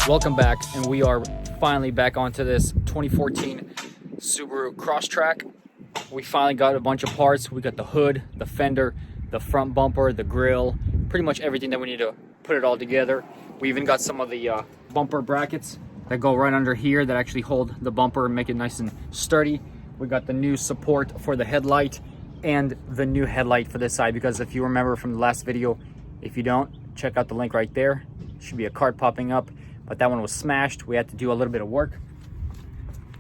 Welcome back, and we are finally back onto this 2014 Subaru Crosstrek. We finally got a bunch of parts. We got the hood, the fender, the front bumper, the grille, pretty much everything that we need to put it all together. We even got some of the bumper brackets that go right under here that actually hold the bumper and make it nice and sturdy. We got the new support for the headlight and the new headlight for this side, because if you remember from the last video, if you don't, check out the link right there. Should be a card popping up, but that one was smashed. We had to do a little bit of work.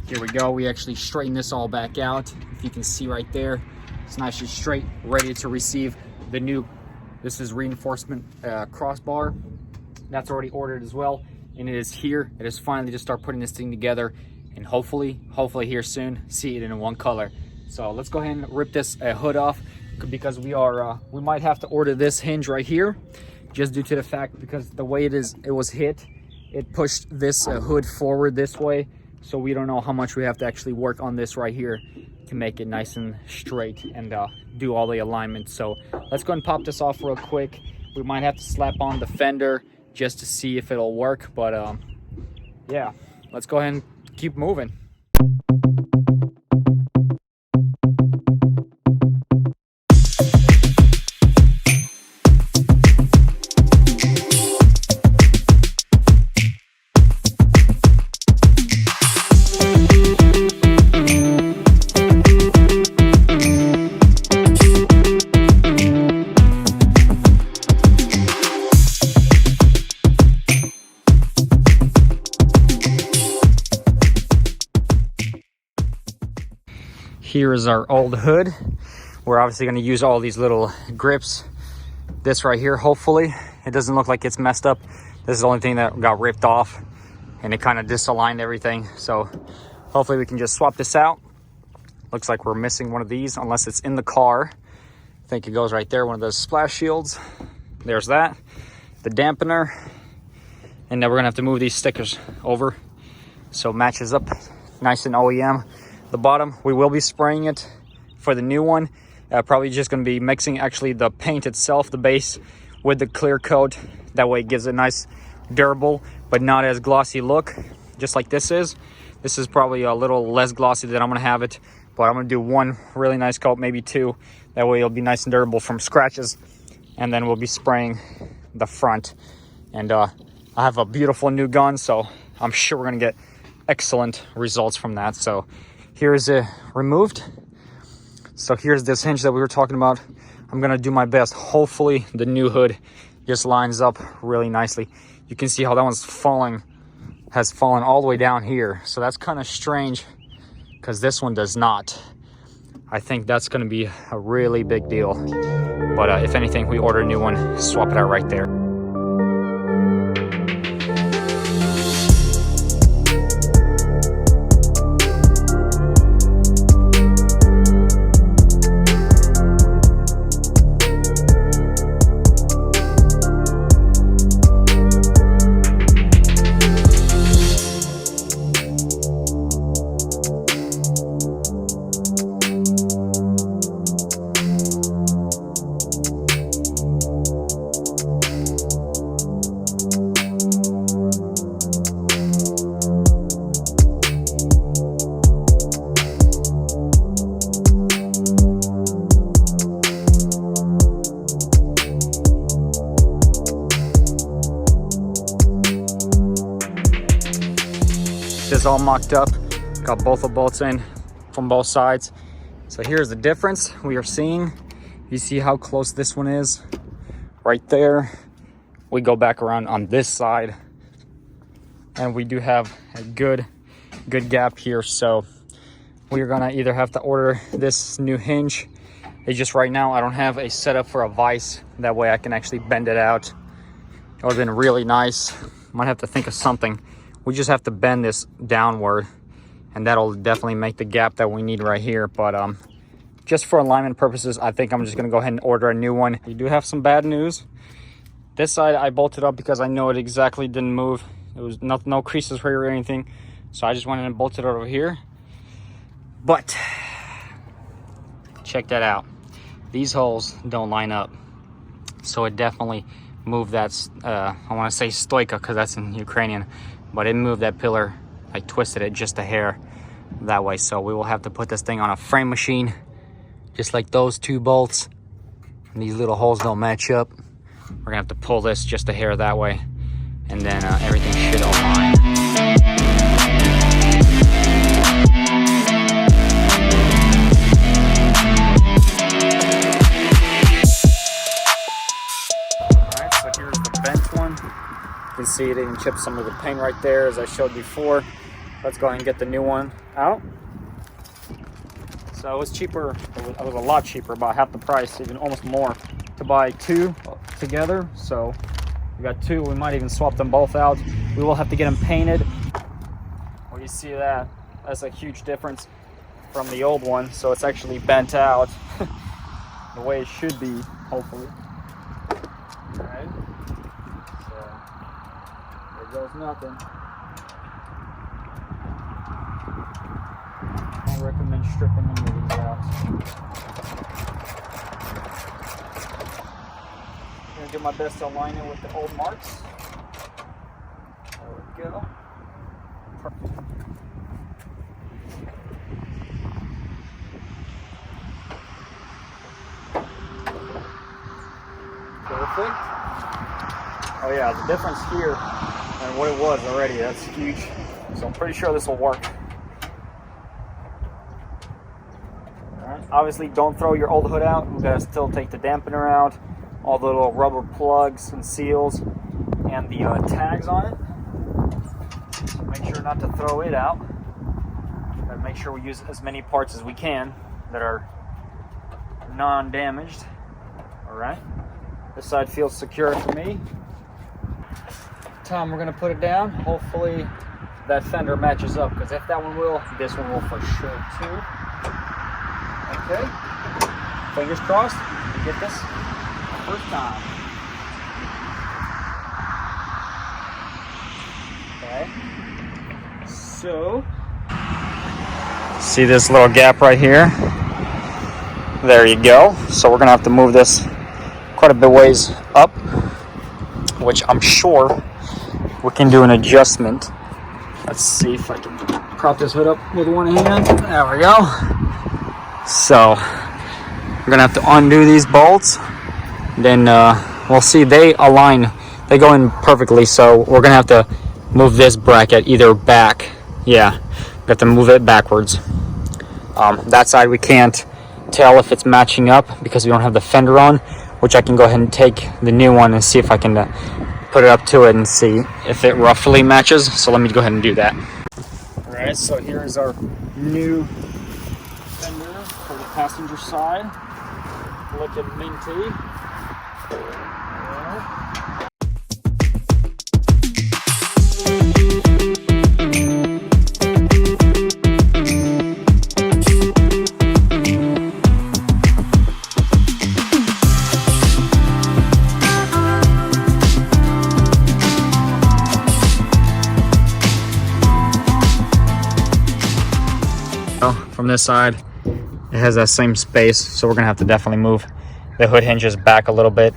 Here we go. We actually straightened this all back out. If you can see right there, it's nice and straight, ready to receive the new, this is reinforcement crossbar. That's already ordered as well, and it is here. It is finally to start putting this thing together, and hopefully here soon, see it in one color. So let's go ahead and rip this hood off, because we might have to order this hinge right here, just due to the fact, because the way it was hit, it pushed this hood forward this way. So we don't know how much we have to actually work on this right here to make it nice and straight and do all the alignment. So let's go and pop this off real quick. We might have to slap on the fender just to see if it'll work, but yeah, let's go ahead and keep moving. Here is our old hood. We're obviously going to use all these little grips. This right here, hopefully, it doesn't look like it's messed up. This is the only thing that got ripped off, and it kind of disaligned everything. So hopefully we can just swap this out. Looks like we're missing one of these, unless it's in the car. I think it goes right there, one of those splash shields. There's that, the dampener. And then we're gonna have to move these stickers over so it matches up nice and OEM. The bottom, we will be spraying it for the new one. Probably just going to be mixing actually the paint itself, the base, with the clear coat. That way it gives a nice durable but not as glossy look, just like this is. This is probably a little less glossy than I'm going to have it, but I'm going to do one really nice coat, maybe two. That way it'll be nice and durable from scratches. And then we'll be spraying the front. And I have a beautiful new gun, so I'm sure we're going to get excellent results from that. So here's it removed. So here's this hinge that we were talking about. I'm gonna do my best. Hopefully the new hood just lines up really nicely. You can see how that one's has fallen all the way down here. So that's kind of strange, because this one does not. I think that's gonna be a really big deal. But if anything, we order a new one, swap it out right there. This is all mocked up, got both the bolts in from both sides. So here's the difference we are seeing. You see how close this one is right there. We go back around on this side, and we do have a good gap here. So we're gonna either have to order this new hinge. It's just right now I don't have a setup for a vise, that way I can actually bend it out. It would have been really nice. Might have to think of something. We just have to bend this downward, and that'll definitely make the gap that we need right here. But just for alignment purposes, I think I'm just gonna go ahead and order a new one. We do have some bad news. This side I bolted up because I know it exactly didn't move. It was no creases here or anything. So I just went in and bolted it over here. But check that out. These holes don't line up. So it definitely moved that, I want to say stoika because that's in Ukrainian. but it moved that pillar. I twisted it just a hair that way. So we will have to put this thing on a frame machine, just like those 2 bolts. And these little holes don't match up. We're gonna have to pull this just a hair that way, and then everything should align. Alright, so here's the bent one. You can see it even chipped some of the paint right there as I showed before. Let's go ahead and get the new one out. So it was cheaper, it was a lot cheaper, about half the price, even almost more, to buy 2 together. So we got 2, we might even swap them both out. We will have to get them painted. Well, you see that? That's a huge difference from the old one. So it's actually bent out the way it should be, hopefully. All right, so there goes nothing. I recommend stripping any of these out. I'm gonna do my best to align it with the old marks. There we go. Perfect. Perfect. Oh yeah, the difference here and what it was already, that's huge. So I'm pretty sure this will work. Obviously, don't throw your old hood out. We've got to still take the dampener out, all the little rubber plugs and seals, and the tags on it. So make sure not to throw it out. And make sure we use as many parts as we can that are non-damaged. All right. This side feels secure for me. Time we're going to put it down. Hopefully that fender matches up, because if that one will, this one will for sure too. Okay, fingers crossed, we get this first time. Okay, so see this little gap right here? There you go. So we're gonna have to move this quite a bit ways up, which I'm sure we can do an adjustment. Let's see if I can prop this hood up with one hand. There we go. So we're gonna have to undo these bolts, then we'll see. They align, they go in perfectly, so we're gonna have to move this bracket either back. Yeah, we have to move it backwards. That side we can't tell if it's matching up because we don't have the fender on, which I can go ahead and take the new one and see if I can put it up to it and see if it roughly matches. So let me go ahead and do that. All right, so here is our new fender for the passenger side. Looking minty. From this side, it has that same space, so we're gonna have to definitely move the hood hinges back a little bit,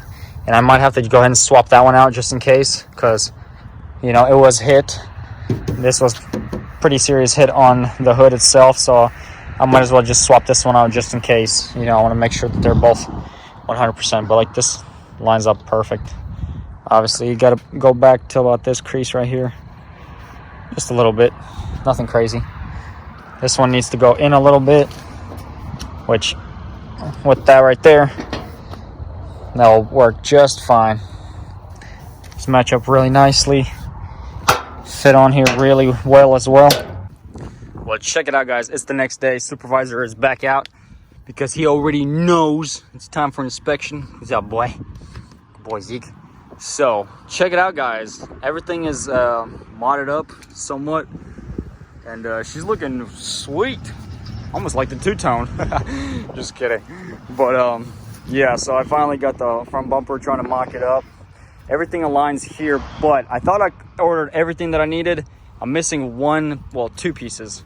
and I might have to go ahead and swap that one out just in case, because you know it was hit. This was pretty serious hit on the hood itself, so I might as well just swap this one out just in case. You know, I want to make sure that they're both 100%, but like this lines up perfect. Obviously you got to go back to about this crease right here, just a little bit, nothing crazy. This one needs to go in a little bit, which with that right there, that'll work just fine. Just match up really nicely, fit on here really well as well. Well, check it out, guys. It's the next day. Supervisor is back out because he already knows it's time for inspection. Who's up, boy? Good boy, Zeke. So check it out, guys. Everything is modded up somewhat. And she's looking sweet, almost like the two-tone. Just kidding. But yeah, so I finally got the front bumper, trying to mock it up. Everything aligns here, but I thought I ordered everything that I needed. I'm missing two pieces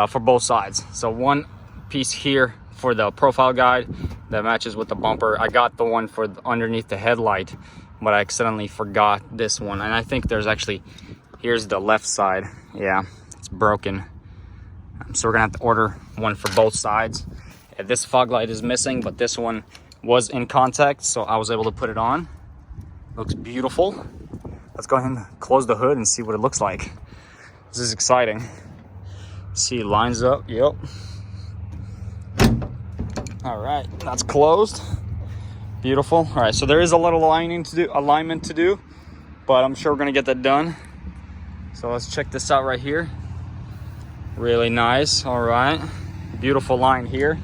for both sides. So one piece here for the profile guide that matches with the bumper. I got the one for underneath the headlight, but I accidentally forgot this one. And I think there's actually Here's the left side. Yeah, it's broken. So we're gonna have to order one for both sides. This fog light is missing, but this one was in contact, so I was able to put it on. Looks beautiful. Let's go ahead and close the hood and see what it looks like. This is exciting. See, lines up. Yep. All right, that's closed. Beautiful. All right, so there is a little alignment to do, but I'm sure we're gonna get that done. So let's check this out right here. Really nice. All right, beautiful line here.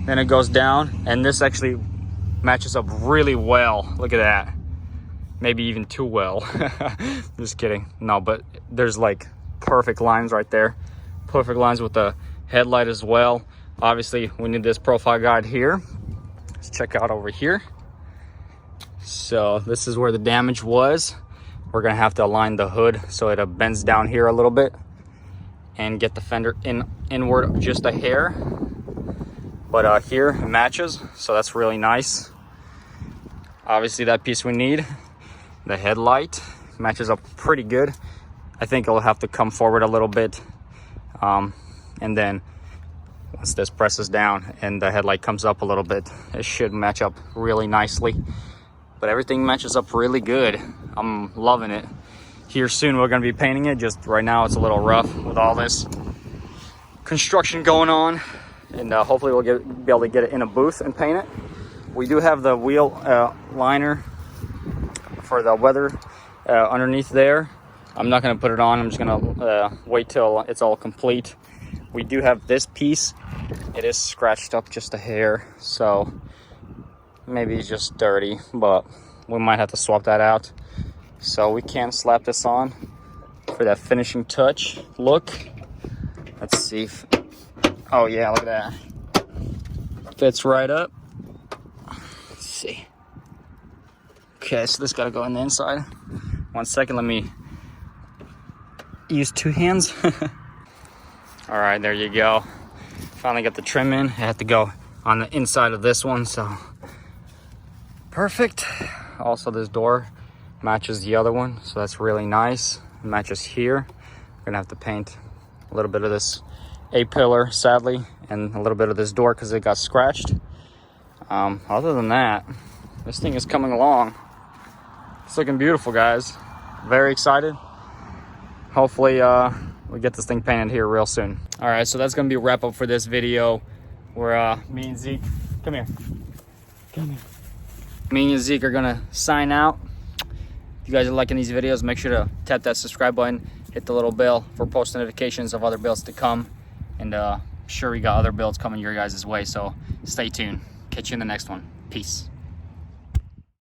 Then it goes down, and this actually matches up really well. Look at that. Maybe even too well. Just kidding. No, but there's like perfect lines right there. Perfect lines with the headlight as well. Obviously, we need this profile guide here. Let's check out over here. So this is where the damage was. We're gonna have to align the hood so it bends down here a little bit and get the fender inward just a hair. But here it matches, so that's really nice. Obviously that piece we need. The headlight matches up pretty good. I think it'll have to come forward a little bit. And then once this presses down and the headlight comes up a little bit, it should match up really nicely. But everything matches up really good. I'm loving it. Here soon we're gonna be painting it. Just right now it's a little rough with all this construction going on. And hopefully we'll be able to get it in a booth and paint it. We do have the wheel liner for the weather underneath there. I'm not gonna put it on. I'm just gonna wait till it's all complete. We do have this piece. It is scratched up just a hair, so maybe it's just dirty, but we might have to swap that out. So we can slap this on for that finishing touch look. Let's see if, oh yeah, look at that. Fits right up. Let's see. Okay, so this gotta go on the inside. 1 second, let me use 2 hands. All right, there you go. Finally got the trim in. I had to go on the inside of this one, so perfect. Also, this door matches the other one, so that's really nice. It matches here. We're gonna have to paint a little bit of this A-pillar, sadly, and a little bit of this door because it got scratched. Other than that, this thing is coming along. It's looking beautiful, guys. Very excited. Hopefully we get this thing painted here real soon. All right, so that's gonna be a wrap up for this video where me and Zeke, come here. Me and Zeke are gonna sign out. If you guys are liking these videos, make sure to tap that subscribe button, hit the little bell for post notifications of other builds to come. And sure, we got other builds coming your guys' way, so stay tuned. Catch you in the next one. Peace.